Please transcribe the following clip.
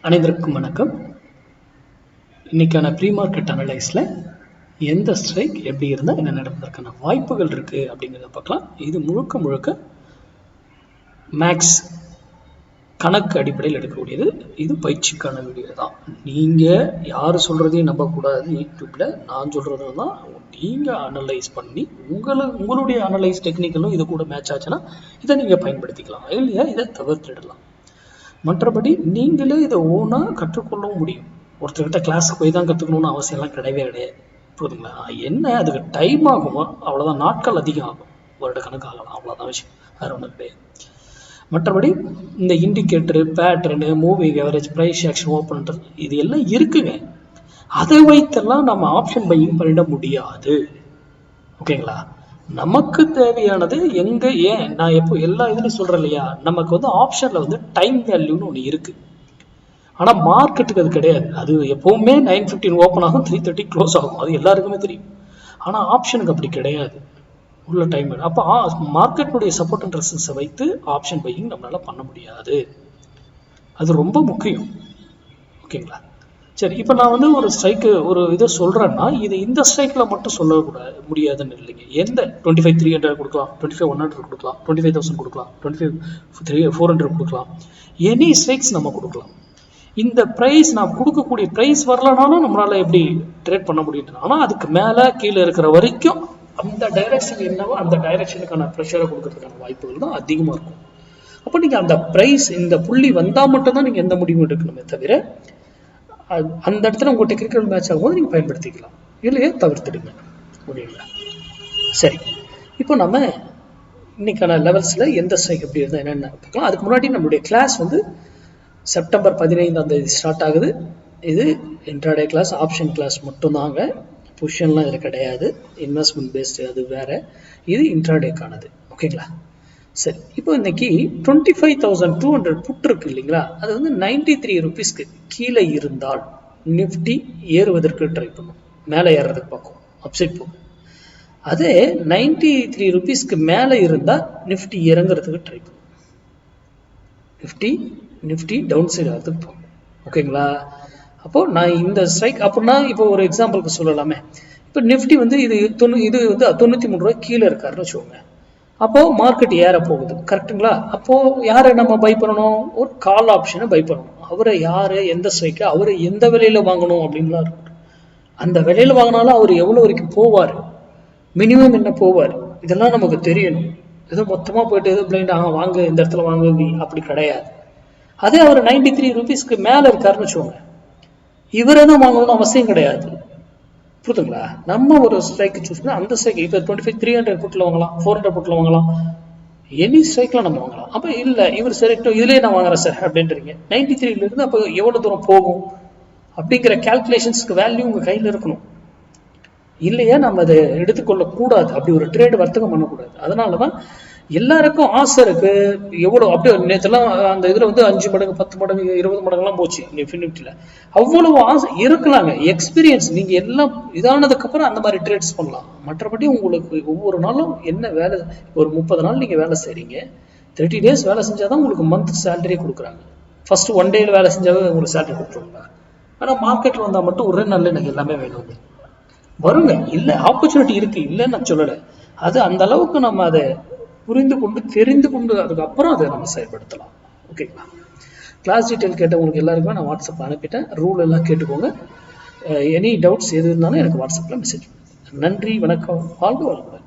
அனைவருக்கும் வணக்கம். இன்னைக்கான ப்ரீ மார்க்கெட் அனலைஸில் எந்த ஸ்ட்ரைக் எப்படி இருந்தால் என்ன நடப்பதற்கான வாய்ப்புகள் இருக்குது அப்படிங்கிறத பார்க்கலாம். இது முழுக்க முழுக்க மேக்ஸ் கணக்கு அடிப்படையில் எடுக்கக்கூடியது. இது பயிற்சிக்கான வீடியோ தான். நீங்கள் யார் சொல்கிறதையும் நம்பக்கூடாது. யூடியூப்பில் நான் சொல்கிறது தான் நீங்கள் அனலைஸ் பண்ணி உங்களுடைய அனலைஸ் டெக்னிக்கலும் இது கூட மேட்ச் ஆச்சுன்னா இதை நீங்கள் பயன்படுத்திக்கலாம், இல்லையா இதை தவிர்த்துடலாம். மற்றபடி நீங்களே இதை ஓனாக கற்றுக்கொள்ளவும் முடியும். ஒருத்தர்கிட்ட கிளாஸுக்கு போய் தான் கற்றுக்கணும்னு அவசியம்லாம் கிடையவே கிடையாது. புரியுதுங்களா? என்ன அதுக்கு டைம் ஆகுமோ அவ்வளோதான், நாட்கள் அதிகம் ஆகும், வருட கணக்கு ஆகலாம், அவ்வளோதான் விஷயம், வேறு ஒன்றும் கிடையாது. மற்றபடி இந்த indicator, pattern, moving average, price action, open இது எல்லாம் இருக்குங்க. அதை வைத்தெல்லாம் நம்ம ஆப்ஷன் பையிங் பண்ணிட முடியாது. ஓகேங்களா? நமக்கு தேவையானது எங்க ஏன் நான் எப்போ எல்லா இதுலையும் சொல்றேன் இல்லையா, நமக்கு வந்து ஆப்ஷன்ல வந்து டைம் வேல்யூன்னு ஒன்று இருக்கு. ஆனா மார்க்கெட்டுக்கு அது கிடையாது. அது எப்பவுமே 9:15 ஓப்பன் ஆகும், 3:30 க்ளோஸ் ஆகும், அது எல்லாருக்குமே தெரியும். ஆனா ஆப்ஷனுக்கு அப்படி கிடையாது, உள்ள டைம். அப்போ மார்க்கெட்டுடைய சப்போர்ட் அண்ட் ரெசிஸ்டன்ஸை வைத்து ஆப்ஷன் பையிங் நம்மளால பண்ண முடியாது. அது ரொம்ப முக்கியம். ஓகேங்களா? சரி, இப்போ நான் வந்து ஒரு ஸ்ட்ரைக்கு ஒரு இதை சொல்கிறேன்னா இது இந்த ஸ்ட்ரைக்கில் மட்டும் சொல்லக்கூடாது, முடியாதுன்னு இல்லைங்க. எந்த 25,300 கொடுக்கலாம், 25,100 கொடுக்கலாம், 25,000 கொடுக்கலாம், 25,400 கொடுக்கலாம், எனி ஸ்ட்ரைக்ஸ் நம்ம கொடுக்கலாம். இந்த ப்ரைஸ் நான் கொடுக்கக்கூடிய ப்ரைஸ் வரலனாலும் நம்மளால் எப்படி ட்ரேட் பண்ண முடியுது. ஆனால் அதுக்கு மேலே கீழே இருக்கிற வரைக்கும் அந்த டைரக்ஷன் என்னவோ அந்த டைரக்ஷனுக்கான ப்ரெஷரை கொடுக்கறதுக்கான வாய்ப்புகள் தான் அதிகமாக இருக்கும். அப்போ நீங்கள் அந்த ப்ரைஸ் இந்த புள்ளி வந்தால் மட்டும்தான் நீங்கள் எந்த முடிவும் எடுக்கணுமே தவிர அந்த இடத்துல உங்க டெக்னிக்கல் மேட்ச் ஆகும்போது நீங்க பயன்படுத்திக்கலாம், இல்லையே தவிர்த்துடுங்க. ஓகேங்களா? சரி, இப்போ நம்ம இன்னைக்கான லெவல்ஸ்ல எந்த ஸ்ட்ரைக் எப்படி இருந்தால் என்னென்ன பார்க்கலாம். அதுக்கு முன்னாடி நம்மளுடைய கிளாஸ் வந்து செப்டம்பர் 15 ஸ்டார்ட் ஆகுது. இது இன்ட்ராடே கிளாஸ், ஆப்ஷன் கிளாஸ் மட்டும்தாங்க, பொசிஷன்லாம் இதில் கிடையாது. இன்வெஸ்ட்மெண்ட் பேஸ்டு அது வேற, இது இன்ட்ராடேக்கானது. ஓகேங்களா? சரி, இப்போ இன்னைக்கு 25,200 புட் இருக்கு இல்லைங்களா, அது வந்து 93 ருபீஸ்க்கு கீழே இருந்தால் நிஃப்டி ஏறுவதற்கு ட்ரை பண்ணும், மேலே ஏறுறதுக்கு பார்க்கும், அப்சைட் போகும். அதே 93 ருபீஸ்க்கு மேலே இருந்தால் நிஃப்டி இறங்குறதுக்கு ட்ரை பண்ணும், நிஃப்டி டவுன் சைடு ஆகிறதுக்கு போகும். ஓகேங்களா? அப்போ நான் இந்த ஸ்ட்ரைக் அப்படின்னா இப்போ ஒரு எக்ஸாம்பிளுக்கு சொல்லலாமே. இப்போ நிஃப்டி வந்து இது வந்து 93 ரூபாய் கீழே இருக்காருன்னு வச்சுக்கோங்க. அப்போ மார்க்கெட் ஏற போகுது, கரெக்டுங்களா? அப்போ யாரை நம்ம பை பண்ணணும்? ஒரு கால் ஆப்ஷனை பை பண்ணணும். அவரை யாரு, எந்த ஸ்ட்ரைக்கு, அவரை எந்த விலையில வாங்கணும் அப்படின்லாம் இருக்கும். அந்த விலையில வாங்கினாலும் அவர் எவ்வளவு வரைக்கும் போவார், மினிமம் என்ன போவார், இதெல்லாம் நமக்கு தெரியணும். ஏதோ மொத்தமா போயிட்டு ஏதோ பிளைண்ட் வாங்க இந்த இடத்துல வாங்க அப்படி கிடையாது. அதே அவர் 93 ருபீஸ்க்கு மேல இருக்காருன்னு வச்சுக்கோங்க, இவரை தான் வாங்கணும்னு அவசியம் கிடையாது. புரியுதுங்களா? நம்ம ஒரு ஸ்ட்ரைக் சூஸ் பண்ணி அந்த ஸ்ட்ரைக் இப்போ 25,300 புட்டில் வாங்கலாம், 400 புட்டில் வாங்கலாம், எனி ஸ்ட்ரைக்ல நம்ம வாங்கலாம். அப்போ இல்லை இவர் சரி இதுலேயே நான் வாங்குறேன் சார் அப்படின்றீங்க, 93 இருந்து அப்போ எவ்வளோ தூரம் போகும் அப்படிங்கிற கால்குலேஷன்ஸ்க்கு வேல்யூ உங்கள் கையில் இருக்கணும், இல்லையா நம்ம அதை எடுத்துக்கொள்ள கூடாது. அப்படி ஒரு ட்ரேட் வர்த்தகம் பண்ணக்கூடாது. அதனால தான் எல்லாருக்கும் ஆசை இருக்கு. எவ்வளோ அப்படியே நேற்றுலாம் அந்த இதில் வந்து 5 மடங்கு 10 மடங்கு 20 மடங்குலாம் போச்சு நிஃப்டியில். அவ்வளவு ஆசை இருக்கலாங்க. எக்ஸ்பீரியன்ஸ் நீங்கள் எல்லாம் இதானதுக்கப்புறம் அந்த மாதிரி ட்ரேட்ஸ் பண்ணலாம். மற்றபடி உங்களுக்கு ஒவ்வொரு நாளும் என்ன வேலை, ஒரு 30 நாள் நீங்கள் வேலை செய்கிறீங்க, 30 days வேலை செஞ்சால் தான் உங்களுக்கு மந்த் சேலரி கொடுக்குறாங்க. ஃபர்ஸ்ட் 1 day வேலை செஞ்சாவே உங்களுக்கு சேலரி கொடுத்துருவாங்க. ஆனால் மார்க்கெட்டில் வந்தால் மட்டும் ஒரே நாளில் எனக்கு எல்லாமே வேணும் வருங்க. இல்லை, ஆப்பர்ச்சுனிட்டி இருக்கு, இல்லைன்னு நான் சொல்லலை. அது அந்த அளவுக்கு நம்ம அதை புரிந்து கொண்டு தெரிந்து கொண்டு அதுக்கப்புறம் அதை நம்ம செயல்படுத்தலாம். ஓகேங்களா? கிளாஸ் டீட்டெயில் கேட்டவங்களுக்கு எல்லாருக்குமே நான் வாட்ஸ்அப் அனுப்பிட்டேன். ரூல் எல்லாம் கேட்டுக்கோங்க. எனி டவுட்ஸ் எது இருந்தாலும் எனக்கு வாட்ஸ்அப்பில் மெசேஜ் பண்ணுங்க. நன்றி, வணக்கம், வாழ்க வளமுடன்.